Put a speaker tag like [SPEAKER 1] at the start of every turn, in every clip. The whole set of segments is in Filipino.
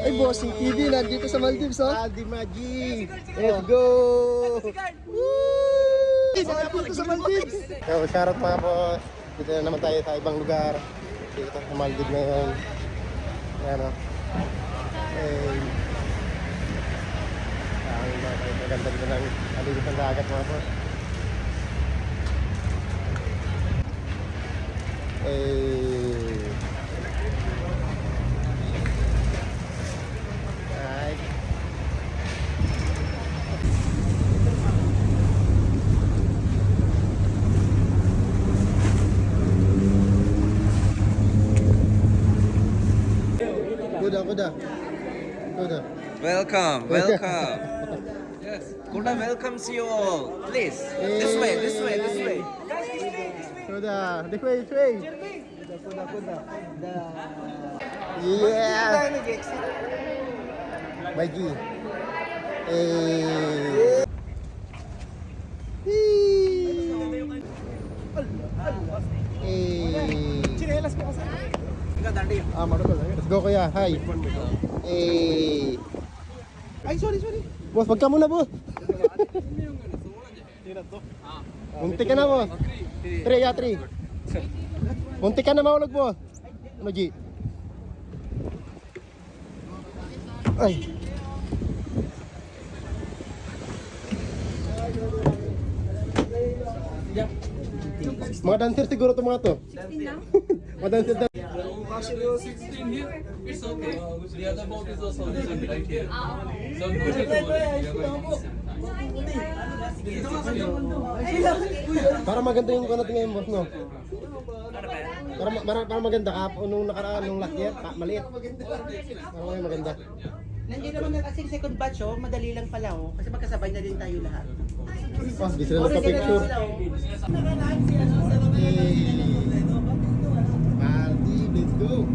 [SPEAKER 1] Ay, Bossing TV, nandito sa Maldives, oh.
[SPEAKER 2] Aldi Maji. Let's go!
[SPEAKER 1] Woo! Nandito sa Maldives.
[SPEAKER 2] So, shoutout mga boss. Dito na naman tayo sa ibang lugar. Dito tayo sa Maldives ngayon. Ayan o. Ang maganda dito ng alilis ng dagat mga boss. Alright. Kuda.
[SPEAKER 3] Welcome. Yes. Kuda welcomes you all. Please. This way.
[SPEAKER 2] Kuda. This way. Yeah. Maji.
[SPEAKER 1] Chinelas mo kasi.
[SPEAKER 2] Let's go kuya. Hi.
[SPEAKER 1] Ay, sorry.
[SPEAKER 2] Boss, wag ka muna boss. Muntik ka na boss. 3. Muntik ka na mahulog boss. Ano G? Ay. Mga dancer siguro to mga to. Mga dancer.
[SPEAKER 4] Actually, 16 here, it's okay. The other boat is also right here. So, no need to worry. We are going
[SPEAKER 2] Para maganda yung kanat ngayon boss no. Para maganda ka nung nakaraan nung last year, maliit. Para ngayon maganda.
[SPEAKER 5] Nandiyan naman na kasing second batch oh, madali lang pala oh, kasi magkasabay na din tayo lahat.
[SPEAKER 2] Oh, di sila nagpa-picture. Maldi, let's go.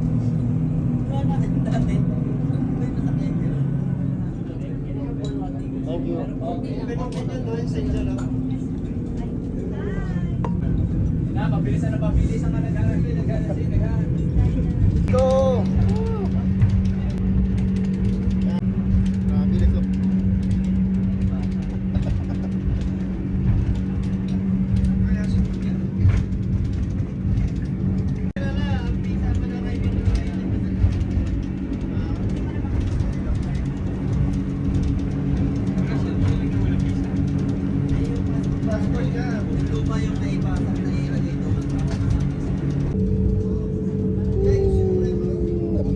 [SPEAKER 2] Thank you.
[SPEAKER 4] Pabilis ang nag-aaral.
[SPEAKER 2] Go. Bilis oh.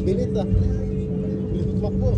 [SPEAKER 2] Bilis ah. Bilis tumakbo.